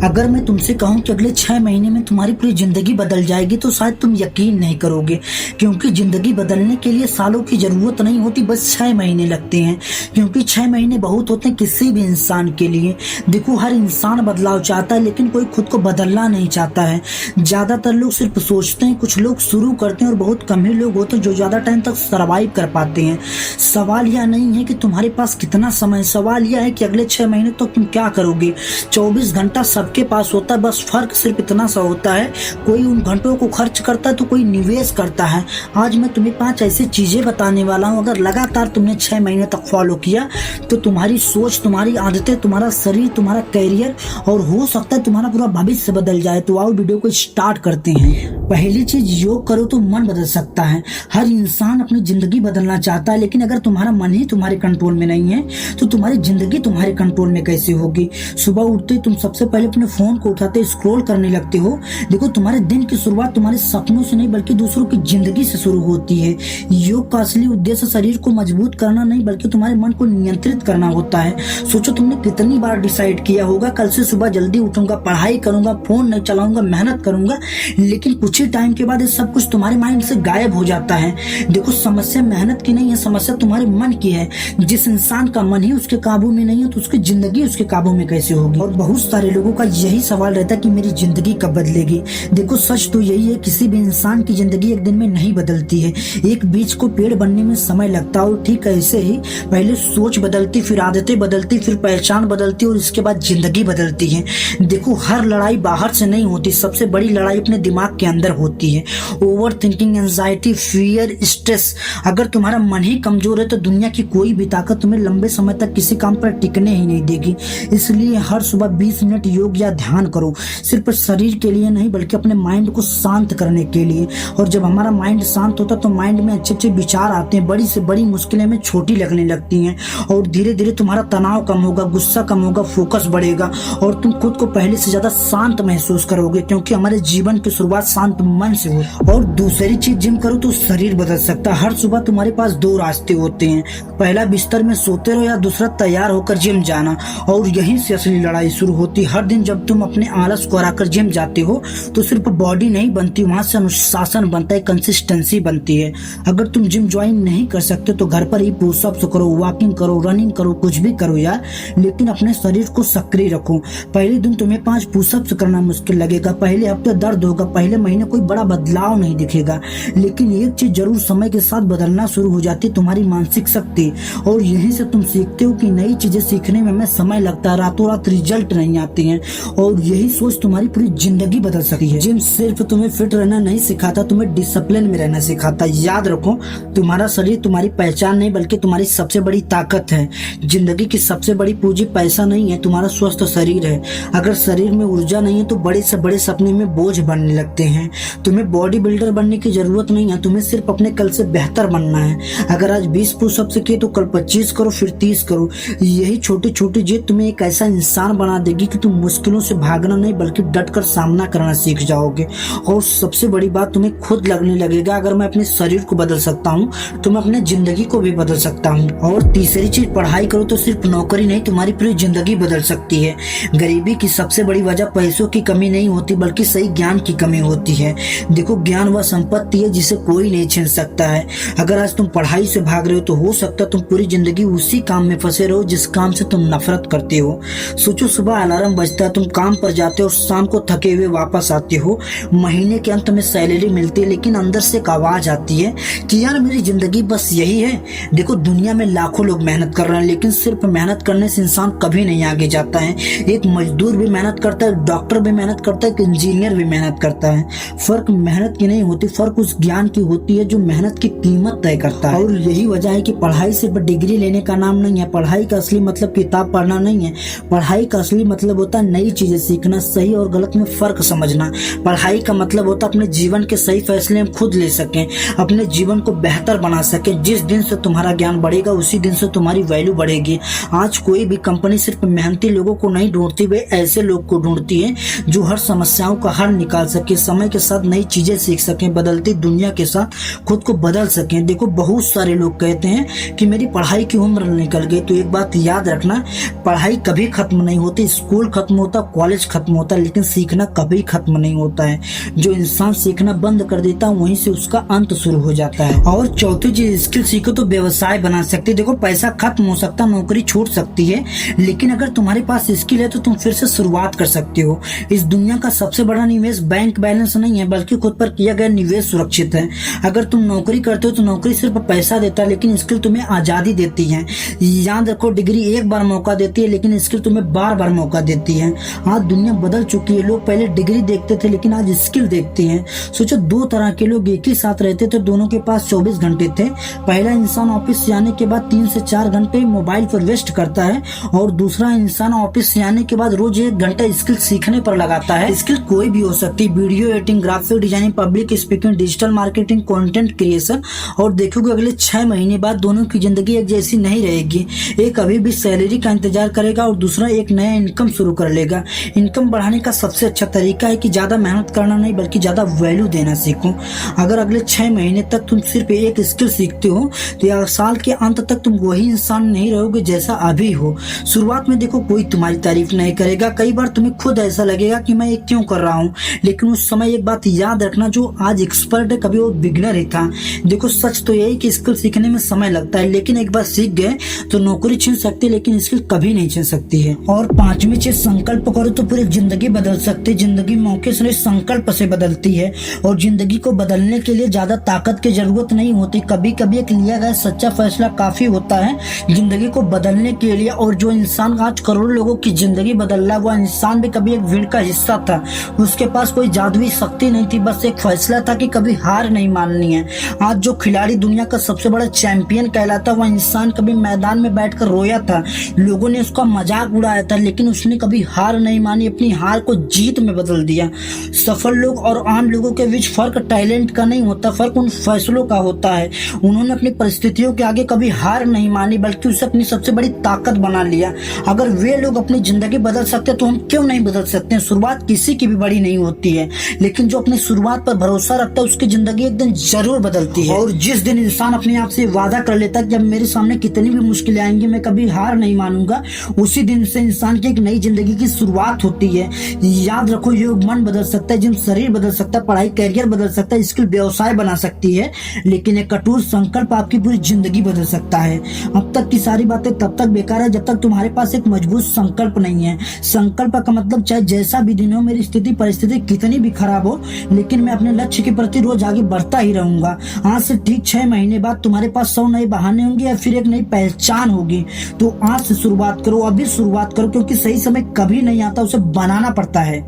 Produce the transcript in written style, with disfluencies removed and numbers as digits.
अगर मैं तुमसे कहूं कि अगले 6 महीने में तुम्हारी पूरी जिंदगी बदल जाएगी तो शायद तुम यकीन नहीं करोगे, क्योंकि जिंदगी बदलने के लिए सालों की जरूरत नहीं होती, बस 6 महीने लगते हैं। क्योंकि 6 महीने बहुत होते हैं किसी भी इंसान के लिए। देखो, हर इंसान बदलाव चाहता है, लेकिन कोई खुद को बदलना नहीं चाहता है। ज्यादातर लोग सिर्फ सोचते हैं, कुछ लोग शुरू करते हैं और बहुत कम ही लोग होते हैं जो ज्यादा टाइम तक सर्वाइव कर पाते हैं। सवाल यह नहीं है कि तुम्हारे पास कितना समय, सवाल यह है कि अगले 6 महीने तो तुम क्या करोगे। 24 घंटा सबके पास होता है, बस फर्क सिर्फ इतना सा होता है, कोई उन घंटों को खर्च करता है तो कोई निवेश करता है। आज मैं तुम्हें 5 ऐसी चीजें बताने वाला हूँ, अगर लगातार तुमने 6 महीने तक फॉलो किया तो तुम्हारी सोच, तुम्हारी आदतें, तुम्हारा शरीर, तुम्हारा कैरियर और हो सकता है तुम्हारा पूरा भविष्य बदल जाए। तो आओ वीडियो को स्टार्ट करते हैं। पहली चीज, योग करो तो मन बदल सकता है। हर इंसान अपनी जिंदगी बदलना चाहता है, लेकिन अगर तुम्हारा मन ही तुम्हारे कंट्रोल में नहीं है तो तुम्हारी जिंदगी तुम्हारे कंट्रोल में कैसे होगी। सुबह उठते तुम सबसे पहले अपने फोन को उठाते स्क्रॉल करने लगते हो। देखो, तुम्हारे दिन की शुरुआत तुम्हारे सपनों से नहीं बल्कि दूसरों की जिंदगी से शुरू होती है। योग का असली उद्देश्य शरीर को मजबूत करना नहीं बल्कि तुम्हारे मन को नियंत्रित करना होता है। सोचो, तुमने कितनी बार डिसाइड किया होगा कल से सुबह जल्दी उठूंगा, पढ़ाई करूंगा, फोन नहीं चलाऊंगा, मेहनत करूंगा, लेकिन कुछ ही टाइम के बाद ये सब कुछ तुम्हारे माइंड से गायब हो जाता है। देखो, समस्या मेहनत की नहीं है, समस्या तुम्हारे मन की है। जिस इंसान का मन ही उसके काबू में नहीं है तो उसकी जिंदगी उसके काबू में कैसे होगी। और बहुत सारे लोगों का यही सवाल रहता है कि मेरी जिंदगी कब बदलेगी। देखो, सच तो यही है, किसी भी इंसान की जिंदगी एक दिन में नहीं बदलती है। एक बीज को पेड़ बनने में समय लगता है और ठीक ऐसे ही पहले सोच बदलती, फिर आदतें बदलती, फिर पहचान बदलती और इसके बाद जिंदगी बदलती है। देखो, हर लड़ाई बाहर से नहीं होती, सबसे बड़ी लड़ाई अपने दिमाग के अंदर होती है। Over thinking, anxiety, fear, stress. अगर तुम्हारा मन ही कमजोर है तो दुनिया की कोई भी ताकत तुम्हें लंबे समय तक किसी काम पर टिकने ही नहीं देगी। इसलिए हर सुबह 20 मिनट योग या ध्यान करो, सिर्फ शरीर के लिए नहीं बल्कि अपने माइंड को शांत करने के लिए। और जब हमारा माइंड शांत होता है तो माइंड में अच्छे अच्छे विचार आते हैं, बड़ी से बड़ी मुश्किलें में छोटी लगने लगती हैं और धीरे धीरे तुम्हारा तनाव कम होगा, गुस्सा कम होगा, फोकस बढ़ेगा और तुम खुद को पहले से ज्यादा शांत महसूस करोगे, क्योंकि हमारे जीवन की शुरुआत शांत मन से हो। और दूसरी चीज, जिम करो तो शरीर बदल सकता है। हर सुबह तुम्हारे पास 2 रास्ते होते हैं, पहला बिस्तर में सोते रहो या दूसरा तैयार होकर जिम जाना। और यहीं से असली लड़ाई शुरू होती है। हर दिन जब तुम अपने आलस को हराकर जिम जाते हो तो सिर्फ बॉडी नहीं बनती, वहां से अनुशासन बनता है, कंसिस्टेंसी बनती है। अगर तुम जिम ज्वाइन नहीं कर सकते तो घर पर ही पुशअप्स करो, वॉकिंग करो, रनिंग करो, कुछ भी करो यार, लेकिन अपने शरीर को सक्रिय रखो। पहले दिन तुम्हें 5 पुशअप्स करना मुश्किल लगेगा, पहले हफ्ते दर्द होगा, पहले महीने कोई बड़ा बदलाव नहीं दिखेगा, लेकिन एक चीज जरूर समय के साथ बदलना शुरू हो जाती है, तुम्हारी मानसिक शक्ति। और यहीं से तुम सीखते हो कि नई चीजें सीखने में हमें समय लगता है, रातों रात रिजल्ट नहीं आते हैं। और यही सोच तुम्हारी पूरी जिंदगी बदल सकती है। जिम सिर्फ तुम्हें फिट रहना नहीं सिखाता, तुम्हें डिसिप्लिन में रहना सिखाता है। याद रखो, तुम्हारा शरीर तुम्हारी पहचान नहीं बल्कि तुम्हारी सबसे बड़ी ताकत है। जिंदगी की सबसे बड़ी पूंजी पैसा नहीं है, तुम्हारा स्वस्थ शरीर है। अगर शरीर में ऊर्जा नहीं है तो बड़े से बड़े सपने में बोझ बनने लगते हैं। तुम्हें बॉडी बिल्डर बनने की जरूरत नहीं है, तुम्हें सिर्फ अपने कल से बेहतर बनना है। अगर आज 20 पुशअप्स किए तो कल 25 करो, फिर 30 करो। यही छोटी छोटी जीत तुम्हें एक ऐसा इंसान बना देगी कि तुम मुश्किलों से भागना नहीं बल्कि डटकर सामना करना सीख जाओगे। और सबसे बड़ी बात, तुम्हें खुद लगने लगेगा अगर मैं अपने शरीर को बदल सकता हूँ तो मैं अपने जिंदगी को भी बदल सकता हूँ। और तीसरी चीज, पढ़ाई करो तो सिर्फ नौकरी नहीं, तुम्हारी पूरी जिंदगी बदल सकती है। गरीबी की सबसे बड़ी वजह पैसों की कमी नहीं होती बल्कि सही ज्ञान की कमी होती है। देखो, ज्ञान वह संपत्ति है जिसे कोई नहीं छीन सकता है। अगर आज तुम पढ़ाई से भाग रहे हो तो हो सकता है तुम पूरी जिंदगी उसी काम में फंसे रहो जिस काम से तुम नफरत करते हो। सोचो, सुबह अलार्म बजता है, तुम काम पर जाते हो और शाम को थके हुए वापस आते हो। महीने के अंत में सैलरी मिलती है, लेकिन अंदर से एक आवाज आती है कि यार मेरी जिंदगी बस यही है। देखो, दुनिया में लाखों लोग मेहनत कर रहे हैं, लेकिन सिर्फ मेहनत करने से इंसान कभी नहीं आगे जाता है। एक मजदूर भी मेहनत करता है, डॉक्टर भी मेहनत करता है, एक इंजीनियर भी मेहनत करता है। फर्क मेहनत की नहीं होती, फर्क उस ज्ञान की होती है जो मेहनत की कीमत तय करता है। और यही वजह है कि पढ़ाई सिर्फ डिग्री लेने का नाम नहीं है। पढ़ाई का असली मतलब किताब पढ़ना नहीं है, पढ़ाई का असली मतलब होता है नई चीजें सीखना, सही और गलत में फर्क समझना। पढ़ाई का मतलब होता है अपने जीवन के सही फैसले हम खुद ले सकें, अपने जीवन को बेहतर बना सकें। जिस दिन से तुम्हारा ज्ञान बढ़ेगा उसी दिन से तुम्हारी वैल्यू बढ़ेगी। आज कोई भी कंपनी सिर्फ मेहनती लोगों को नहीं ढूंढती, वे ऐसे लोग को ढूंढती है जो हर समस्याओं का हल निकाल सके, समय के साथ नई चीजें सीख सकें, बदलती दुनिया के साथ खुद को बदल सकें। देखो बहुत सारे लोग कहते हैं कि मेरी पढ़ाई की उम्र निकल गई, तो एक बात याद रखना, पढ़ाई कभी खत्म नहीं होती। स्कूल खत्म होता, कॉलेज खत्म होता, लेकिन सीखना कभी खत्म नहीं होता है। जो इंसान सीखना बंद कर देता है वहीं से उसका अंत शुरू हो जाता है। और चौथी चीज, स्किल सीखो तो व्यवसाय बना सकते। देखो पैसा खत्म हो सकता, नौकरी छूट सकती है, लेकिन अगर तुम्हारे पास स्किल है तो तुम फिर से शुरुआत कर सकते हो। इस दुनिया का सबसे बड़ा निवेश बैंक बैलेंस नहीं है, बल्कि खुद पर किया गया निवेश सुरक्षित है। अगर तुम नौकरी करते हो तो नौकरी सिर्फ पैसा देता है, लेकिन स्किल तुम्हें आजादी देती है। याद रखो, डिग्री एक बार मौका देती है, लेकिन स्किल तुम्हें बार बार मौका देती है। आज दुनिया बदल चुकी है। लोग पहले डिग्री देखते थे, लेकिन आज स्किल देखते हैं। सोचो, दो तरह के लोग एक ही साथ रहते थे, दोनों के पास 24 घंटे थे। पहला इंसान ऑफिस से आने के बाद 3 से 4 घंटे मोबाइल पर वेस्ट करता है, और दूसरा इंसान ऑफिस से आने के बाद रोज 1 घंटा स्किल सीखने पर लगाता है। स्किल कोई भी हो सकती है, video editing, graphic designing, public speaking, digital marketing, content creation. और देखोगे अगले 6 महीने बाद दोनों की जिंदगी एक जैसी नहीं रहेगी। एक अभी भी सैलरी का इंतजार करेगा और दूसरा एक नया इनकम शुरू कर लेगा। इनकम बढ़ाने का सबसे अच्छा तरीका है कि ज्यादा मेहनत करना नहीं, बल्कि ज्यादा वैल्यू देना सीखो। अगर अगले 6 महीने तक तुम सिर्फ एक स्किल सीखते हो तो यार साल के अंत तक तुम वही इंसान नहीं रहोगे जैसा अभी हो। शुरुआत में देखो कोई तुम्हारी तारीफ नहीं करेगा, कई बार तुम्हें खुद ऐसा लगेगा कि मैं ये क्यों कर रहा हूँ, लेकिन उस समय एक बात याद रखना, जो आज एक्सपर्ट है कभी वो बिगनर ही था। देखो सच तो यही कि स्किल सीखने में समय लगता है, लेकिन एक बार सीख गए तो नौकरी छीन सकती है, लेकिन स्किल कभी नहीं छीन सकती है। और 5वीं चीज, संकल्प करो तो पूरी जिंदगी बदल सकती है। जिंदगी मौके से संकल्प से बदलती है, और जिंदगी को बदलने के लिए ज्यादा ताकत की जरूरत नहीं होती। कभी कभी एक लिया गया सच्चा फैसला काफी होता है जिंदगी को बदलने के लिए। और जो इंसान आज करोड़ों लोगों की जिंदगी बदल रहा है, वो इंसान भी कभी एक भीड़ का हिस्सा था। उसके पास कोई जादुई शक्ति नहीं थी, बस एक फैसला था कि कभी हार नहीं माननी है। आज जो खिलाड़ी दुनिया का सबसे बड़ा चैंपियन कहलाता, वह इंसान कभी मैदान में बैठकर रोया था, लोगों ने उसका मजाक उड़ाया था, लेकिन उसने कभी हार नहीं मानी, अपनी हार को जीत में बदल दिया। सफल लोग और आम लोगों के बीच फर्क टैलेंट का नहीं होता, फर्क उन फैसलों का होता है। उन्होंने अपनी परिस्थितियों के आगे कभी हार नहीं मानी, बल्कि उसे अपनी सबसे बड़ी ताकत बना लिया। अगर वे लोग अपनी जिंदगी बदल सकते तो हम क्यों नहीं बदल सकते? शुरुआत किसी की भी बड़ी नहीं होती है, लेकिन जो अपनी शुरुआत पर भरोसा रखता है उसकी जिंदगी एक दिन जरूर बदलती है। और जिस दिन इंसान अपने आप से वादा कर लेता है कि जब मेरे सामने कितनी भी मुश्किलें आएंगी मैं कभी हार नहीं मानूंगा, उसी दिन से इंसान की एक नई जिंदगी की शुरुआत होती है। याद रखो, योग मन बदल सकता है, जिम शरीर बदल सकता है, पढ़ाई कैरियर बदल सकता है, स्किल व्यवसाय बना सकती है, लेकिन एक कठोर संकल्प आपकी पूरी जिंदगी बदल सकता है। अब तक की सारी बातें तब तक बेकार है जब तक तुम्हारे पास एक मजबूत संकल्प नहीं है। संकल्प का मतलब चाहे जैसा भी दिन हो, मेरी स्थिति परिस्थिति कितनी भी खराब हो, लेकिन मैं अपने लक्ष्य के प्रति रोज आगे बढ़ता ही रहूंगा। आज से ठीक 6 महीने बाद तुम्हारे पास 100 नए बहाने होंगे या फिर एक नई पहचान होगी। तो आज से शुरुआत करो, अभी शुरुआत करो, क्योंकि सही समय कभी नहीं आता, उसे बनाना पड़ता है।